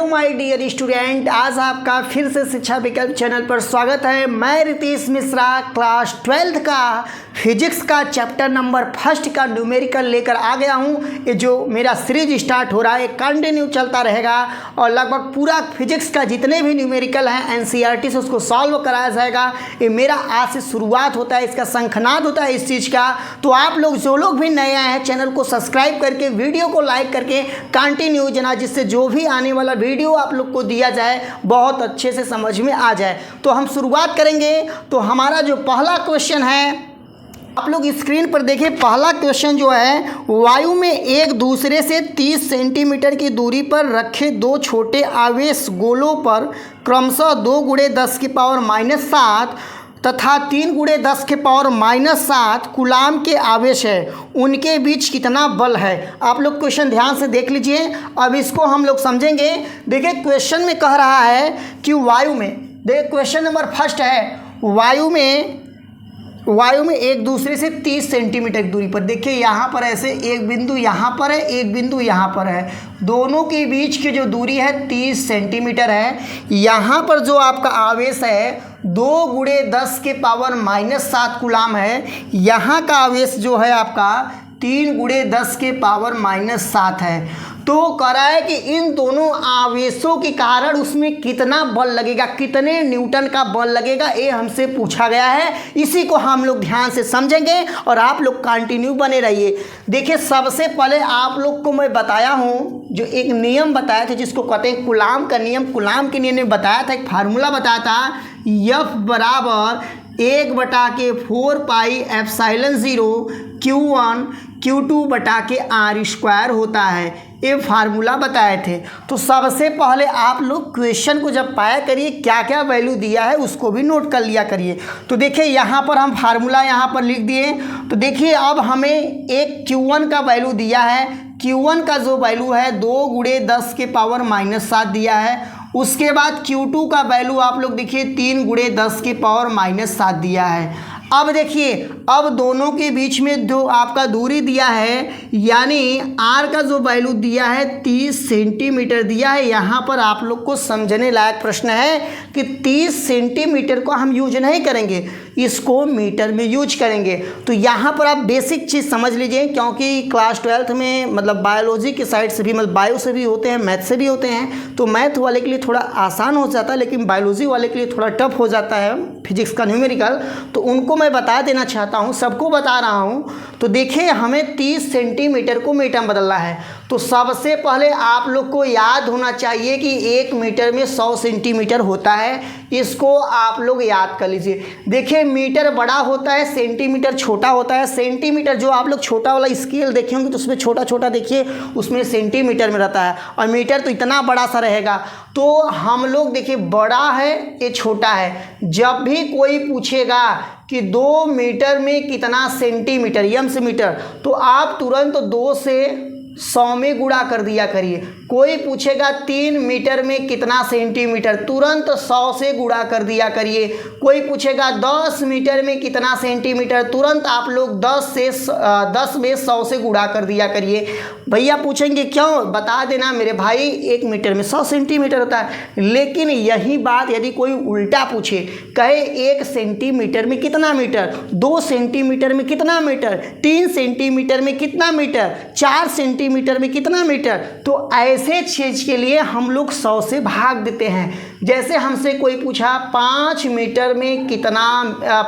My dear student, आज आपका फिर से शिक्षा विकल्प चैनल पर स्वागत है। मैं रितेश मिश्रा क्लास 12th का फिजिक्स का चैप्टर नंबर 1 का न्यूमेरिकल लेकर आ गया हूँ। ये जो मेरा सीरीज स्टार्ट हो रहा है कंटिन्यू चलता रहेगा और लगभग पूरा फिजिक्स का जितने भी न्यूमेरिकल हैं एनसीईआरटी से उसको सॉल्व कराया जाएगा। ये मेरा आज से शुरुआत होता है, इसका शंखनाद होता है इस चीज़ का। तो आप लोग जो लोग भी नए आए हैं चैनल को सब्सक्राइब करके वीडियो को लाइक करके कंटिन्यू जना, जिससे जो भी आने वाला वीडियो आप लोग को दिया जाए बहुत अच्छे से समझ में आ जाए। तो हम शुरुआत करेंगे। तो हमारा जो पहला क्वेश्चन है आप लोग स्क्रीन पर देखें। पहला क्वेश्चन जो है, वायु में एक दूसरे से 30 सेंटीमीटर की दूरी पर रखे दो छोटे आवेश गोलों पर क्रमशः 2 × 10⁻⁻7 तथा 3 × 10⁻⁻7 कूलाम के आवेश है, उनके बीच कितना बल है। आप लोग क्वेश्चन ध्यान से देख लीजिए, अब इसको हम लोग समझेंगे। देखिए क्वेश्चन में कह रहा है कि वायु में, देखिए क्वेश्चन नंबर 1 है, वायु में एक दूसरे से 30 सेंटीमीटर की दूरी पर, देखिए यहाँ पर ऐसे एक बिंदु यहाँ पर है, एक बिंदु यहाँ पर है, दोनों के बीच की जो दूरी है 30 सेंटीमीटर है। यहाँ पर जो आपका आवेश है 2 × 10⁻⁻7 कूलाम है, यहाँ का आवेश जो है आपका 3 × 10⁻⁻7 है। तो कह रहा है कि इन दोनों आवेशों के कारण उसमें कितना बल लगेगा, कितने न्यूटन का बल लगेगा, ये हमसे पूछा गया है। इसी को हम लोग ध्यान से समझेंगे और आप लोग कंटिन्यू बने रहिए। देखिए सबसे पहले आप लोग को मैं बताया हूँ, जो एक नियम बताया था जिसको कहते हैं कूलाम का नियम। कूलाम के नियम ने बताया था, एक फार्मूला बताया था, F बराबर 1/4πε0 Q1 Q2/r² होता है। ये फार्मूला बताए थे। तो सबसे पहले आप लोग क्वेश्चन को जब पाया करिए क्या क्या वैल्यू दिया है उसको भी नोट कर लिया करिए। तो देखिए यहाँ पर हम फार्मूला यहाँ पर लिख दिए। तो देखिए अब हमें एक Q1 का वैल्यू दिया है, Q1 का जो वैल्यू है 2 × 10⁻⁻7 दिया है। उसके बाद Q2 का वैल्यू आप लोग देखिए 3 × 10⁻⁻7 दिया है। अब देखिए अब दोनों के बीच में जो आपका दूरी दिया है, यानी R का जो वैल्यू दिया है 30 सेंटीमीटर दिया है। यहाँ पर आप लोग को समझने लायक प्रश्न है कि 30 सेंटीमीटर को हम यूज नहीं करेंगे, इसको मीटर में यूज करेंगे। तो यहाँ पर आप बेसिक चीज़ समझ लीजिए, क्योंकि क्लास 12th में मतलब बायोलॉजी की साइड से भी, मतलब बायो से भी होते हैं, मैथ से भी होते हैं। तो मैथ वाले के लिए थोड़ा आसान हो जाता है, लेकिन बायोलॉजी वाले के लिए थोड़ा टफ हो जाता है फिजिक्स का न्यूमेरिकल। तो उनको मैं बता देना चाहता हूँ, सबको बता रहा हूँ। तो देखिए हमें 30 सेंटीमीटर को मीटर में बदलना है। तो सबसे पहले आप लोग को याद होना चाहिए कि 1 मीटर में 100 सेंटीमीटर होता है, इसको आप लोग याद कर लीजिए। देखिए मीटर बड़ा होता है, सेंटीमीटर छोटा होता है। सेंटीमीटर जो आप लोग छोटा वाला स्केल देखे होंगे तो उसमें छोटा छोटा देखिए उसमें सेंटीमीटर में रहता है, और मीटर तो इतना बड़ा सा रहेगा। तो हम लोग देखिए बड़ा है ये छोटा है। जब भी कोई पूछेगा कि 2 मीटर में कितना सेंटीमीटर, यम से मीटर, तो आप तुरंत 2 से 100 में गुणा कर दिया करिए। कोई पूछेगा 3 मीटर में कितना सेंटीमीटर, तुरंत 100 से गुणा कर दिया करिए। कोई पूछेगा 10 मीटर में कितना सेंटीमीटर, तुरंत आप लोग 10 में 100 से गुणा कर दिया करिए। भैया पूछेंगे क्यों, बता देना मेरे भाई 1 मीटर में 100 सेंटीमीटर होता है। लेकिन यही बात यदि कोई उल्टा पूछे, कहे 1 सेंटीमीटर में कितना मीटर, 2 सेंटीमीटर में कितना मीटर, 3 सेंटीमीटर में कितना मीटर, 4 सेंटीमीटर में कितना मीटर, तो ऐसे चीज के लिए हम लोग 100 से भाग देते हैं। जैसे हमसे कोई पूछा 5 मीटर में कितना,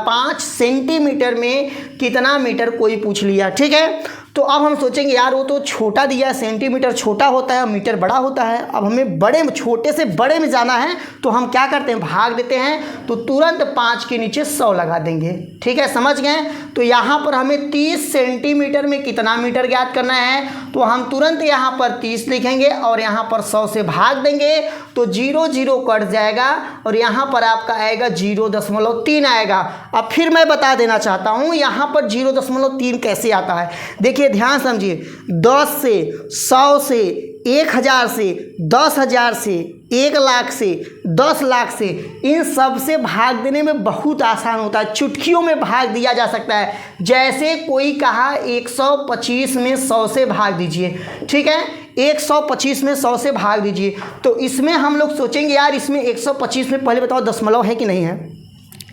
5 सेंटीमीटर में कितना मीटर कोई पूछ लिया, ठीक है। तो अब हम सोचेंगे यार वो तो छोटा दिया है, सेंटीमीटर छोटा होता है और मीटर बड़ा होता है। अब हमें बड़े में, छोटे से बड़े में जाना है तो हम क्या करते हैं, भाग देते हैं। तो तुरंत 5 के नीचे 100 लगा देंगे, ठीक है, समझ गए। तो यहाँ पर हमें 30 सेंटीमीटर में कितना मीटर ज्ञात करना है, तो हम तुरंत यहाँ पर 30 लिखेंगे और यहाँ पर 100 से भाग देंगे तो 0 0 कट जाएगा और यहाँ पर आपका आएगा 0.3 आएगा। अब फिर मैं बता देना चाहता हूँ यहाँ पर 0.3 कैसे आता है। देखिए ध्यान समझिए, 10 से 100 से 1000 से, 10,000 से, 1,00,000 से, 10,00,000 से, इन सब से भाग देने में बहुत आसान होता है, चुटकियों में भाग दिया जा सकता है। जैसे कोई कहा 125 में 100 से भाग दीजिए, ठीक है, 125 में 100 से भाग दीजिए। तो इसमें हम लोग सोचेंगे यार इसमें 125 में पहले बताओ दशमलव है कि नहीं है,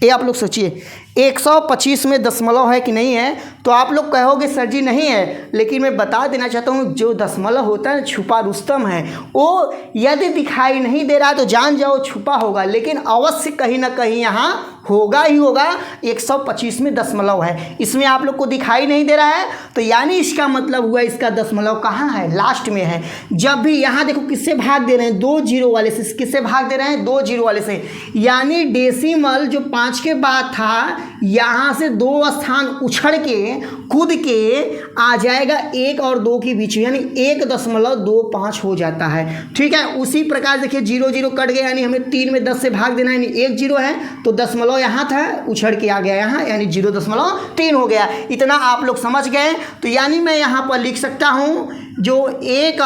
ये आप लोग सोचिए 125 में दशमलव है कि नहीं है। तो आप लोग कहोगे सर जी नहीं है, लेकिन मैं बता देना चाहता हूँ जो दशमलव होता है छुपा रुस्तम है, वो यदि दिखाई नहीं दे रहा तो जान जाओ छुपा होगा, लेकिन अवश्य कहीं ना कहीं यहाँ होगा ही होगा। 125 में दशमलव है, इसमें आप लोग को दिखाई नहीं दे रहा है, तो यानी इसका मतलब हुआ इसका दशमलव कहाँ है, लास्ट में है। जब भी यहाँ देखो किससे भाग दे रहे हैं, 2 जीरो वाले से, किससे भाग दे रहे हैं, 2 जीरो वाले से, यानी डेसिमल जो 5 के बाद था यहाँ से 2 स्थान उछड़ के कूद के आ जाएगा 1 और 2 के बीच, यानी 1.25 हो जाता है, ठीक है। उसी प्रकार देखिए 0 0 कट गया, यानी हमें 3 में 10 से भाग देना है, यानी 1 0 है तो दशमलव यहाँ था उछड़ के आ गया यहाँ, यानी 0.3 हो गया। इतना आप लोग समझ गए। तो यानी मैं यहाँ पर लिख सकता हूँ जो एक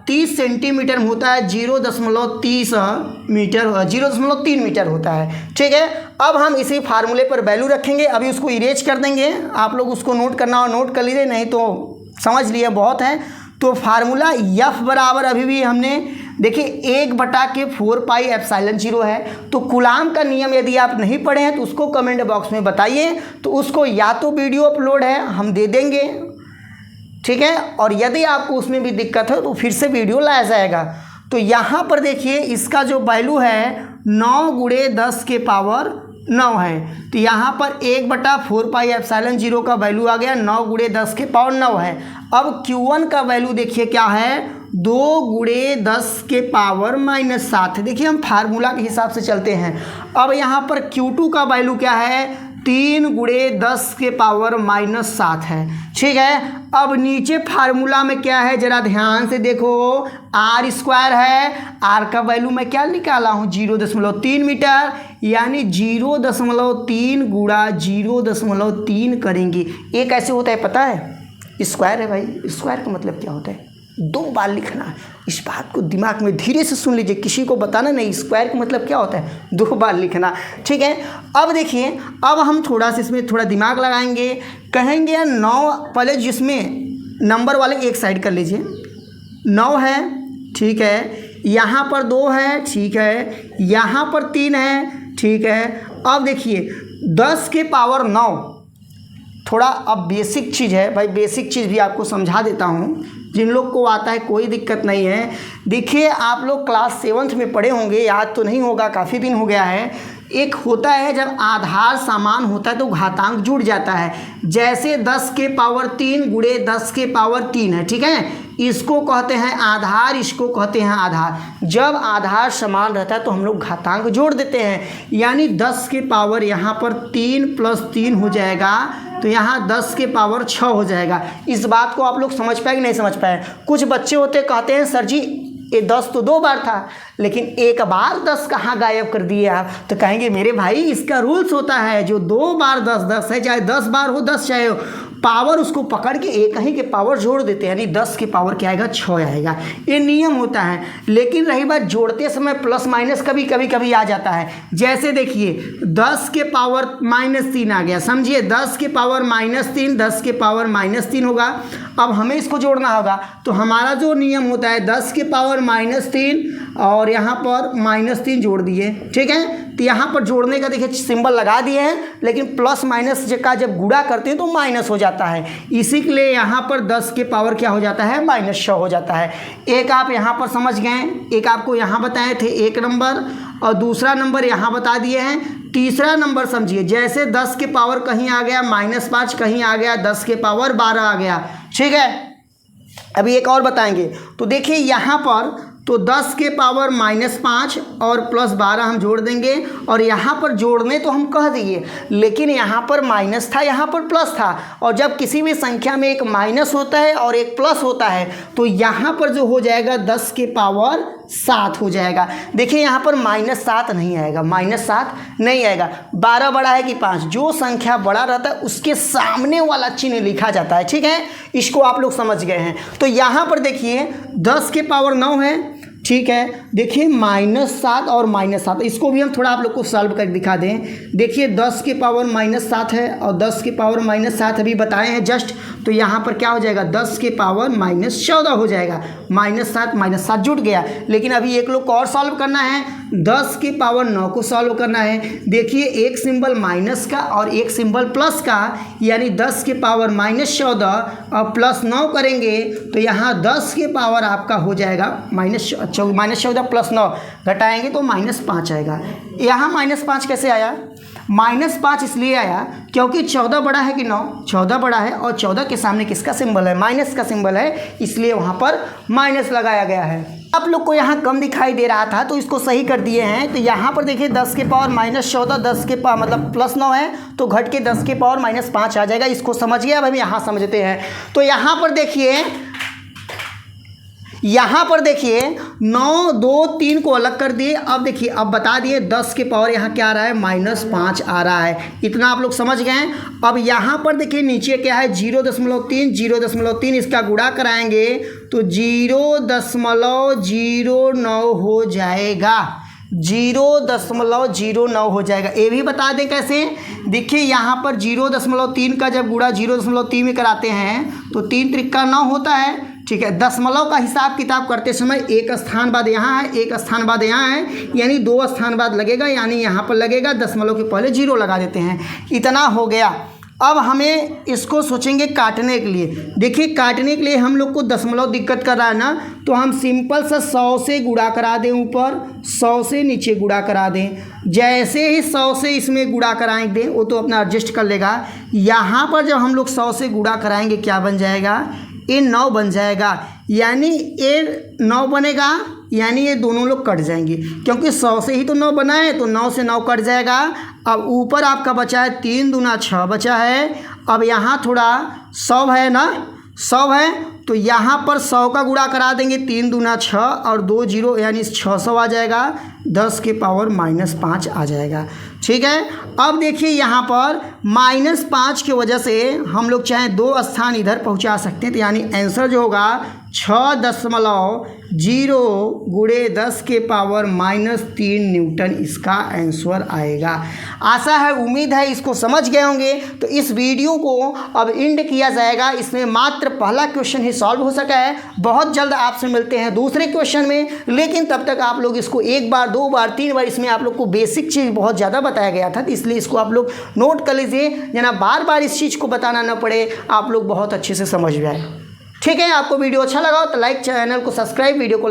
30 सेंटीमीटर होता है 0.30 मीटर, 0.3 मीटर होता है, ठीक है। अब हम इसी फार्मूले पर वैल्यू रखेंगे, अभी उसको इरेज कर देंगे, आप लोग उसको नोट करना हो नोट कर लीजिए, नहीं तो समझ लिए बहुत है। तो फार्मूला F बराबर अभी भी हमने देखिए 1/4πε0 है। तो कूलाम का नियम यदि आप नहीं पढ़े हैं तो उसको कमेंट बॉक्स में बताइए, तो उसको या तो वीडियो अपलोड है हम दे देंगे, ठीक है, और यदि आपको उसमें भी दिक्कत है तो फिर से वीडियो लाया जाएगा। तो यहाँ पर देखिए इसका जो वैल्यू है 9 × 10 के पावर 9 है, तो यहाँ पर 1/4πε0 का वैल्यू आ गया 9 × 10 के पावर 9 है। अब Q1 का वैल्यू देखिए क्या है, 2 × 10 के पावर -7 है। देखिए हम फार्मूला के हिसाब से चलते हैं। अब यहाँ पर Q2 का वैल्यू क्या है, 3 × 10 के पावर -7 है, ठीक है। अब नीचे फार्मूला में क्या है जरा ध्यान से देखो, r² है, r का वैल्यू मैं क्या निकाला हूँ 0.3 मीटर, यानी 0.3 × 0.3 करेंगे। ये कैसे होता है पता है, स्क्वायर है भाई, स्क्वायर का मतलब क्या होता है, 2 बार लिखना है। इस बात को दिमाग में धीरे से सुन लीजिए, किसी को बताना नहीं, स्क्वायर का मतलब क्या होता है, 2 बार लिखना, ठीक है। अब देखिए अब हम थोड़ा सा इसमें थोड़ा दिमाग लगाएंगे, कहेंगे 9 पहले जिसमें नंबर वाले एक साइड कर लीजिए, 9 है, ठीक है, यहाँ पर 2 है, ठीक है, यहाँ पर 3 है, ठीक है। अब देखिए 10 के पावर 9, थोड़ा अब बेसिक चीज़ है भाई, बेसिक चीज़ भी आपको समझा देता हूँ, जिन लोग को आता है कोई दिक्कत नहीं है। देखिए आप लोग क्लास 7th में पढ़े होंगे, याद तो नहीं होगा, काफ़ी दिन हो गया है। एक होता है जब आधार समान होता है तो घातांक जुड़ जाता है, जैसे 10 के पावर 3 × 10 के पावर 3 है, ठीक है, इसको कहते हैं आधार, इसको कहते हैं आधार। जब आधार समान रहता है तो हम लोग घातांक जोड़ देते हैं, यानी 10 के पावर यहाँ पर 3 + 3 हो जाएगा, तो यहाँ 10 के पावर 6 हो जाएगा। इस बात को आप लोग समझ पाए कि नहीं समझ पाए। कुछ बच्चे होते कहते हैं सर जी ये 10 तो 2 बार था, लेकिन एक बार 10 कहाँ गायब कर दिए आप, तो कहेंगे मेरे भाई इसका रूल्स होता है, जो 2 बार 10 10 है, चाहे 10 बार हो 10 चाहे हो, पावर उसको पकड़ के एक ही के पावर जोड़ देते हैं, यानी 10 के पावर क्या आएगा 6 आएगा, ये नियम होता है। लेकिन रही बात जोड़ते समय प्लस माइनस कभी आ जाता है, जैसे देखिए 10 के पावर -3 आ गया, समझिए 10 के पावर -3 10 के पावर -3 होगा। अब हमें इसको जोड़ना होगा, तो हमारा जो नियम होता है 10 के पावर -3 और यहाँ पर -3 जोड़ दिए, ठीक है। तो यहाँ पर जोड़ने का देखिए सिंबल लगा दिए हैं, लेकिन प्लस माइनस का जब गुणा करते हैं तो माइनस हो जाता है, इसी के लिए यहाँ पर 10 के पावर क्या हो जाता है -6 हो जाता है। एक आप यहाँ पर समझ गए, एक आपको यहाँ बताए थे 1 नंबर, और दूसरा नंबर यहाँ बता दिए हैं। तीसरा नंबर समझिए, जैसे 10 के पावर कहीं आ गया -5, कहीं आ गया 10 के पावर 12 आ गया, ठीक है। अभी एक और बताएंगे, तो देखिए यहाँ पर तो 10 के पावर -5 और +12 हम जोड़ देंगे, और यहाँ पर जोड़ने तो हम कह दिए, लेकिन यहाँ पर माइनस था यहाँ पर प्लस था, और जब किसी भी संख्या में एक माइनस होता है और एक प्लस होता है तो यहाँ पर जो हो जाएगा 10 के पावर 7 हो जाएगा। देखिए यहाँ पर -7 नहीं आएगा, -7 नहीं आएगा। 12 बड़ा है कि 5, जो संख्या बड़ा रहता है उसके सामने वाला चिन्ह लिखा जाता है, ठीक है। इसको आप लोग समझ गए हैं। तो यहाँ पर देखिए 10 के पावर 9 है, ठीक है। देखिए -7 और -7, इसको भी हम थोड़ा आप लोग को सॉल्व कर दिखा दें। देखिए 10 के पावर -7 है और 10 के पावर -7 अभी बताए हैं जस्ट, तो यहाँ पर क्या हो जाएगा 10 के पावर -14 हो जाएगा। -7 जुट गया। लेकिन अभी एक लोग को और सॉल्व करना है, 10 के पावर 9 को सॉल्व करना है। देखिए एक सिंबल माइनस का और एक सिंबल प्लस का, यानी 10 के पावर -14 और +9 करेंगे तो यहाँ 10 के पावर आपका हो जाएगा -14 + 9 घटाएंगे तो -5 आएगा। यहाँ -5 कैसे आया? -5 इसलिए आया क्योंकि 14 बड़ा है कि 9, 14 बड़ा है और 14 के सामने किसका सिंबल है? माइनस का सिंबल है, इसलिए वहाँ पर माइनस लगाया गया है। आप लोग को यहाँ कम दिखाई दे रहा था तो इसको सही कर दिए हैं। तो यहाँ पर देखिए 10 के पावर -14, 10 के पावर मतलब +9 है तो घट के 10 के पावर -5 आ जाएगा। इसको समझिए। अब हम यहाँ समझते हैं। तो यहाँ पर देखिए 9, 2, 3 को अलग कर दिए। अब देखिए अब बता दिए 10 के पावर यहाँ क्या आ रहा है? -5 आ रहा है। इतना आप लोग समझ गए। अब यहाँ पर देखिए नीचे क्या है? 0.3, 0.3 इसका गुणा कराएंगे तो 0.09 हो जाएगा। 0.09 हो जाएगा। ये भी बता दें कैसे? देखिए यहाँ पर 0.3 का जब गुणा 0.3 में कराते हैं तो 3 त्रिका 9 होता है, ठीक है। दशमलव का हिसाब किताब करते समय एक स्थान बाद यहाँ है, एक स्थान बाद यहाँ है, यानी 2 स्थान बाद लगेगा, यानी यहाँ पर लगेगा। दशमलव के पहले 0 लगा देते हैं। इतना हो गया। अब हमें इसको सोचेंगे काटने के लिए। देखिए काटने के लिए हम लोग को दशमलव दिक्कत कर रहा है ना, तो हम सिंपल सा 100 से गुणा करा दें ऊपर, 100 से नीचे गुणा करा दें। जैसे ही 100 से इसमें गुणा कराएंगे वो तो अपना एडजस्ट कर लेगा। यहाँ पर जब हम लोग 100 से गुणा कराएंगे क्या बन जाएगा? ये 9 बन जाएगा, यानी ये 9 बनेगा, यानी ये दोनों लोग कट जाएंगे क्योंकि 100 से ही तो 9 बना है, तो 9 से 9 कट जाएगा। अब ऊपर आपका बचा है 3 दूना 6 बचा है। अब यहाँ थोड़ा 100 है ना, 100 है तो यहाँ पर 100 का गुणा करा देंगे, 3 दूना 6 और 2 0 यानी 600 आ जाएगा। 10 के पावर -5 आ जाएगा, ठीक है। अब देखिए यहाँ पर -5 की वजह से हम लोग चाहे 2 स्थान इधर पहुँचा सकते हैं, तो यानी आंसर जो होगा 6.0 × 10 के पावर -3 न्यूटन इसका आंसर आएगा। आशा है, उम्मीद है इसको समझ गए होंगे। तो इस वीडियो को अब एंड किया जाएगा। इसमें मात्र पहला क्वेश्चन ही सॉल्व हो सका है। बहुत जल्द आपसे मिलते हैं दूसरे क्वेश्चन में, लेकिन तब तक आप लोग इसको 1 बार 2 बार 3 बार, इसमें आप लोग को बेसिक चीज़ बहुत ज़्यादा बताया गया था, तो इसलिए इसको आप लोग नोट कर लीजिए, जना बार बार इस चीज़ को बताना न पड़े, आप लोग बहुत अच्छे से समझ जाए। ठीक है, आपको वीडियो अच्छा लगा हो तो लाइक, चैनल को सब्सक्राइब, वीडियो को